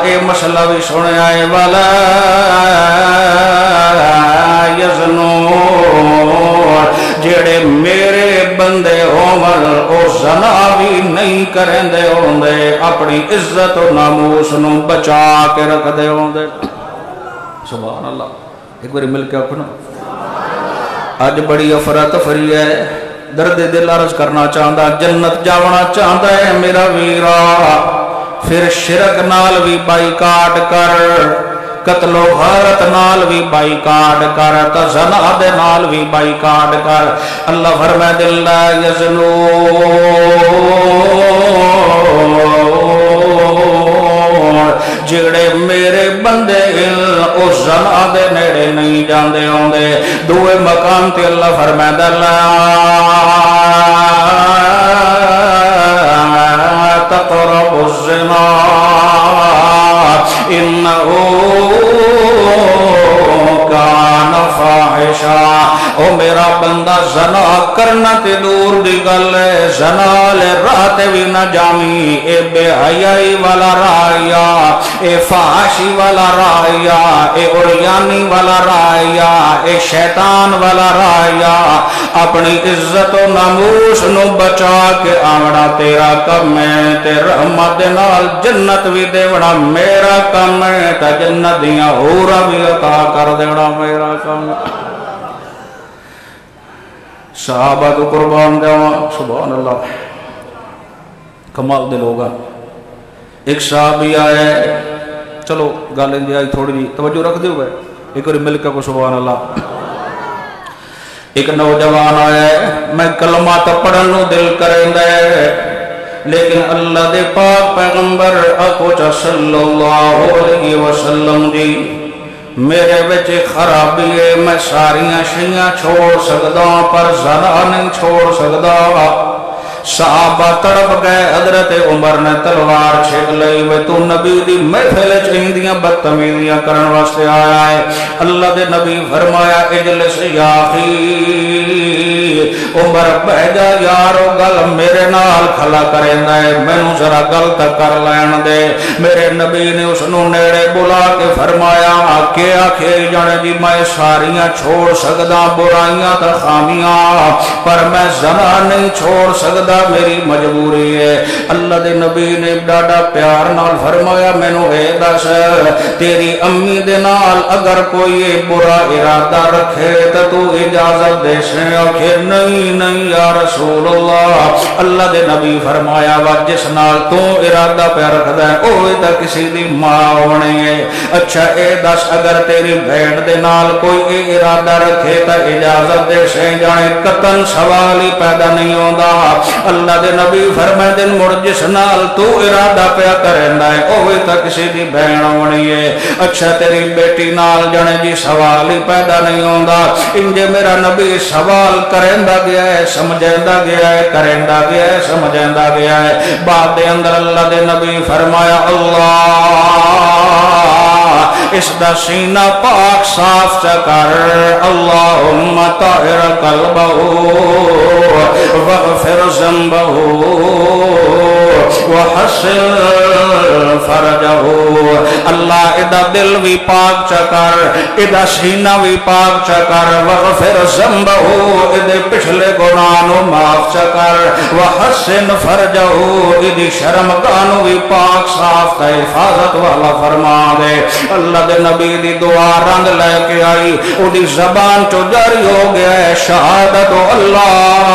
اے مسئلہ بھی سنے آئے والا یزنون جڑے میرے بندے عمر او زنا بھی نہیں کریں دے ہوندے اپنی عزت و ناموس نو بچا کے رکھ دے ہوندے سبحان اللہ ایک باری مل کے اپنا آج بڑی افراتفری ہے درد دل عرض کرنا چاہتا جنت جاونا چاہتا ہے میرا ویرا پھر شرک نال بھی بائیکاٹ کر قتل و غارت نال بھی بائیکاٹ کر زنا دے نال بھی بائیکاٹ کر اللہ فرمائے دل لا یزنون جڑے میرے بندے او زنا دے نیڑے نہیں جاندے ہوندے دوے مقام تے اللہ فرمائے دل تقربوا الزنا انہو کان فاحشا او میرا بندہ زنا کرنا تے دور دی گل ہے زنا لے راہ بھی نہ جامی اے بے حیائی والا رایا اے فحاشی والا رایا اے اوریانی والا رایا اے شیطان والا رایا اپنی عزت و ناموس نو بچا کے آوڑا تیرا کم ہے تے رحمت نال جنت بھی دیوڑا میرا کم ہے تے جنت دیاں ہورا بھی عطا کر دیوڑا میرا کم ہے صحابہ تو قربان دیوا سبحان اللہ کمال دے لوگا ایک صحابی آئے چلو گالیں دی آئی تھوڑی جی توجہ رکھ دے ہوئے ایک اور مل کے کو سبحان اللہ ایک نوجوان آئے میں کلمہ تا پڑھنو دل کریں دے لیکن اللہ دے پاک پیغمبر اکوچا صلی اللہ علیہ وسلم دی میرے بچے خرابی ہے میں ساریاں شیاں چھوڑ سکدا پر زنا نہیں چھوڑ سکدا صحابہ تڑپ گئے حضرت عمر نے تلوار چھک لئی وے تو نبی دی محفل چہندیاں بدتمیزیاں کرن واسطے آیا ہے اللہ دے نبی فرمایا اجلس یا اخی عمر بہ جا یارو گل میرے نال کھلا کریندا ہے مینوں ذرا گل تک کر لین دے میرے نبی نے اس نو نیڑے بلا کے فرمایا کہ آخر جانے دی میں ساریاں چھوڑ سکدا برائیاں تے خامیاں پر میں زنا نہیں چھوڑ سکدا میری مجبوری ہے اللہ دے نبی نے ڈاڈا پیار نال فرمایا مینوں اے دس تیری امی دے نال اگر کوئی برا ارادہ رکھے تے تو اجازت دے سے آخر نہیں یا رسول اللہ دے نبی فرمایا وا جس نال تو ارادہ پہ رکھدا ہے اوہ تے کسی دی ماں ہونی ہے اچھا اے دس اگر تیری بھیڑ دے نال کوئی ارادہ رکھے تے اجازت دے سے جانے قطن سوال ہی پیدا نہیں ہوندا اللہ دے نبی فرمائے دن مڑ جس نال تو ارادہ پیا کریندا ہے اوہ تے کسی دی بہن ہونی ہے اچھا تیری بیٹی نال جانے جی سوال ہی پیدا نہیں ہوندا انجے میرا نبی سوال کریندا گیا ہے سمجھیندا گیا ہے کریندا گیا ہے سمجھیندا گیا ہے بعد دے اندر اللہ دے نبی فرمایا اللہ اس دا سینہ پاک صاف چکر اللہم طاہر قلبہ واغفر ذنبہ وحسن فرجہ اللہ ادا دل بھی پاک چکر ادا سینہ بھی پاک چکر واغفر ذنبہ ادے پچھلے گناہوں معاف چکر وحسن فرجہ ادی شرم گانوں بھی پاک صاف تے حفاظت والا فرما دے اللہ دے نبی دی دعا رنگ لے کے آئی ادی زبان چو جاری ہو گیا ہے شہادت اللہ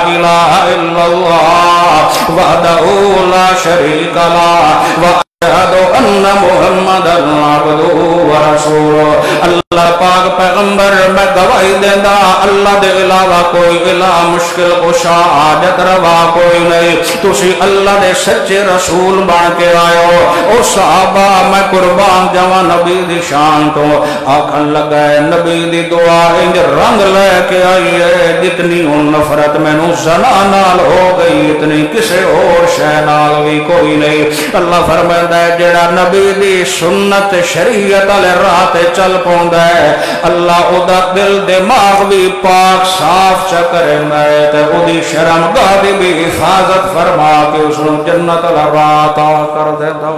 الہ الا اللہ وحدہ لا شریک له واشهد ان محمد عبدہ ورسولہ اللہ پاک پیغمبر میں گواہی دیندا اللہ دے علاوہ کوئی الہ مشکل کشا حاجت روا کوئی نہیں تسی اللہ دے سچے رسول بن کے آئے ہو او صحابہ میں قربان جاواں نبی دی شان تو آکھن لگا ہے نبی دی دعا انج رنگ لے کے آئی ہے جتنی ان نفرت مینوں زنا نال ہو گئی اتنی کسے اور شے نال بھی کوئی نہیں اللہ فرمائے جڑا نبی دی سنت شریعت والے راہ تے چل پوندا ہے اللہ او دا دل دماغ بھی پاک صاف چکریندا ہے تے او دی شرم گاہ دی بھی حفاظت فرما کے اس نوں جنت والا راہ عطا کر دیندا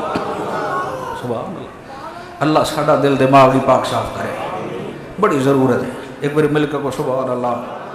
سبحان اللہ اللہ ساڈا دل دماغ بھی پاک صاف کرے بڑی ضرورت ہے ایک بار مل کے کو سبحان اللہ